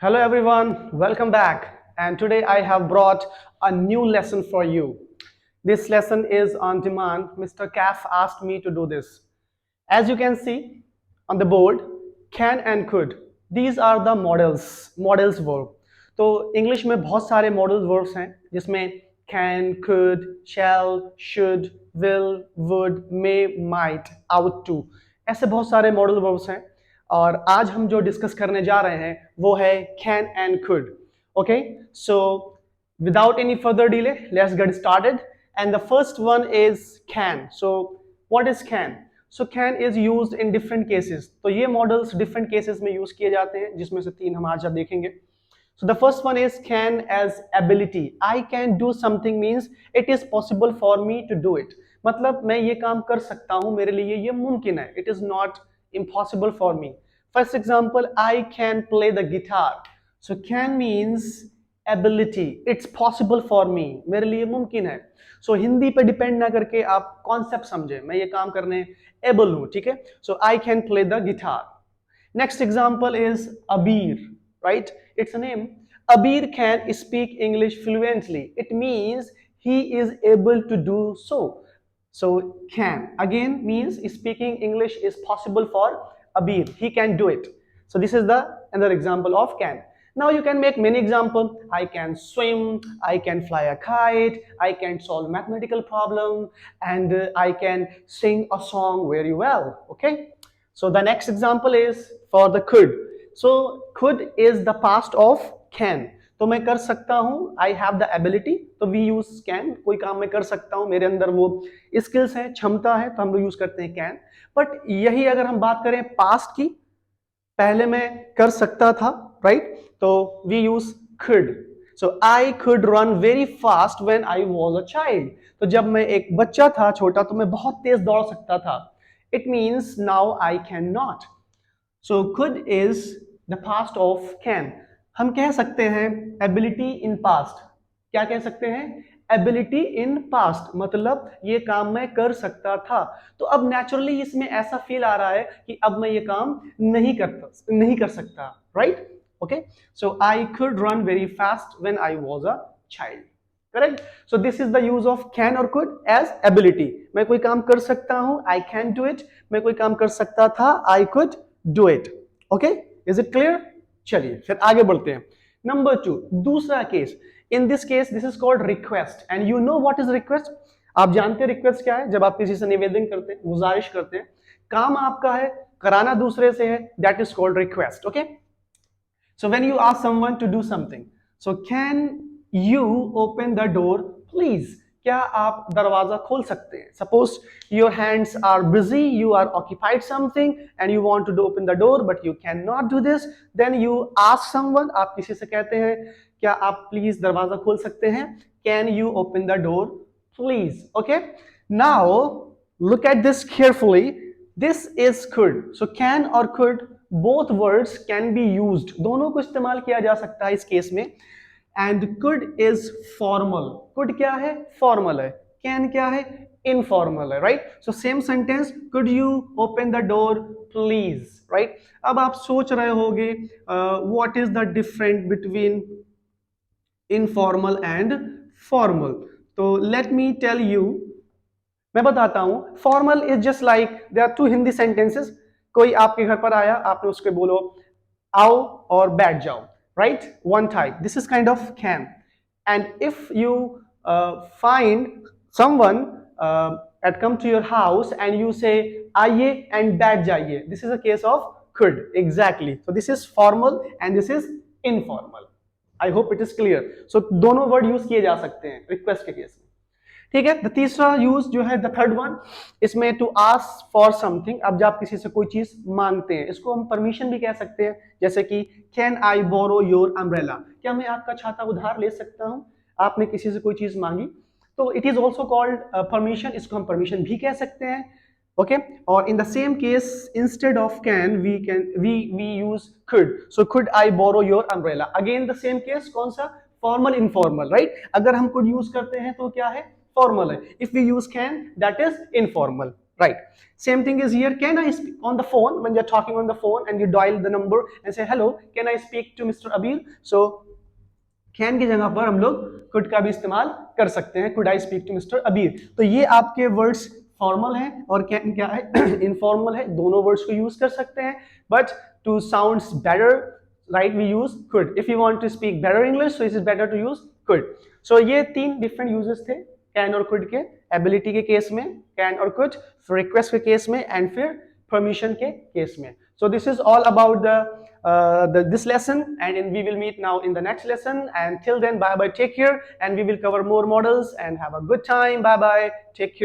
Hello everyone, welcome back. And today I have brought a new lesson for you. This lesson is on demand. Mr. Kaff asked me to do this. As you can see on the board, can and could. These are the models verb. तो English में बहुत सारे modal verbs हैं जिसमें can, could, shall, should, will, would, may, might, ought to ऐसे बहुत सारे modal verbs हैं और आज हम जो डिस्कस करने जा रहे हैं वो है can and could. Okay, so without any further delay, let's get started. And the first one is can. So what is can? So can is used in different cases. तो ये मॉडल्स different cases में use किए जाते हैं जिसमें से तीन हम आज देखेंगे. So the first one is can as ability. I can do something means it is possible for me to do it. मतलब मैं ये काम कर सकता हूँ, मेरे लिए ये मुमकिन है. It is not impossible for me. First example, I can play the guitar. So can means ability. It's possible for me. मेरे लिए मुमकिन है. So हिंदी पे डिपेंड ना करके आप कॉन्सेप्ट समझे. मैं ये काम करने एबल हूँ, ठीक है? So I can play the guitar. Next example is Abir, right? It's a name. Abir can speak English fluently. It means he is able to do so. So can again means speaking English is possible for Abir. He can do it. So this is the another example of can. Now you can make many examples. I can swim, I can fly a kite, I can solve mathematical problem, and I can sing a song very well. Okay. So the next example is for the could. So could is the past of can. तो मैं कर सकता हूं, I have the ability, तो we use can. कोई काम मैं कर सकता हूं, मेरे अंदर वो स्किल्स है, क्षमता है, तो हम लोग यूज करते हैं can. बट यही अगर हम बात करें पास्ट की, पहले मैं कर सकता था, राइट? तो we use could. So I could run very fast when I was a child. तो जब मैं एक बच्चा था, छोटा, तो मैं बहुत तेज दौड़ सकता था. It means now I cannot. So could is the past of can. हम कह सकते हैं ability in past. क्या कह सकते हैं? ability in past मतलब ये काम मैं कर सकता था. तो अब naturally इसमें ऐसा फील आ रहा है कि अब मैं ये काम नहीं कर सकता, right? Okay, so I could run very fast when I was a child. Correct? So this is the use of can or could as ability. मैं कोई काम कर सकता हूं, I can do it. मैं कोई काम कर सकता था, I could do it. Okay, is it clear? चलिए फिर आगे बढ़ते हैं. नंबर 2, दूसरा case. In this case this is called request. And you know what is request? आप जानते हैं रिक्वेस्ट क्या है? जब आप किसी से निवेदन करते हैं, गुजारिश करते हैं, काम आपका है, कराना दूसरे से है, that is called request. Okay, so when you ask someone to do something, so can you open the door please? क्या आप दरवाजा खोल सकते हैं? Suppose your hands are busy, you are occupied something and you want to open the door but you can not do this. Then you ask someone, आप किसी से कहते हैं क्या आप प्लीज दरवाजा खोल सकते हैं? Can you open the door please? Okay, now look at this carefully. This is could. So can और could both words can be used. दोनों को इस्तेमाल किया जा सकता है इस केस में. And could is formal. could क्या है? फॉर्मल है. can क्या है? इनफॉर्मल है, right? So same sentence, could you open the door please, right? अब आप सोच रहे होंगे what is the difference between informal and formal. तो let me tell you, मैं बताता हूं. Formal is just like there are two Hindi sentences. कोई आपके घर पर आया, आपने उसके बोलो आओ और बैठ जाओ, right? One type. This is kind of can. And if you find someone at come to your house and you say आइए and बैठ जाइए, this is a case of could. Exactly. So this is formal and this is informal. I hope it is clear. So दोनों word use किए जा सकते हैं request के केस में, ठीक है? तीसरा यूज जो है, द थर्ड वन, इसमें टू आस्क फॉर समथिंग. अब जब आप किसी से कोई चीज मांगते हैं, इसको हम परमिशन भी कह सकते हैं. जैसे कि can I borrow your umbrella? क्या मैं आपका छाता उधार ले सकता हूं? आपने किसी से कोई चीज मांगी, तो it is also called permission. इसको हम परमिशन भी कह सकते हैं. ओके, और in the same case instead of can we use could. So could I borrow your umbrella? Again the same case. कौन सा? Formal, informal, right? अगर हम could यूज करते हैं तो क्या है? फॉर्मल है. If we use can, that is informal. right? Same thing is here. Can I speak on the phone? When you're talking on the phone and you dial the number and say hello, can I speak to Mr. Abir? So can की जगह पर हम लोग could का भी इस्तेमाल कर सकते हैं, could I speak to Mr Abir. तो ये आपके वर्ड्स फॉर्मल हैं और कैन क्या है इनफॉर्मल है, दोनों वर्ड्स को यूज कर सकते हैं, but to sounds better right we use could. If you want to speak better English so it is better to use could. So ये तीन डिफरेंट यूजेस थे कैन और कुड के, एबिलिटी के केस में कैन और कुड, रिक्वेस्ट के केस में एंड फिर परमिशन के केस में। So this is all about this lesson, and we will meet now in the next lesson. And till then, bye bye, take care, and we will cover more models and have a good time. Bye bye, take care.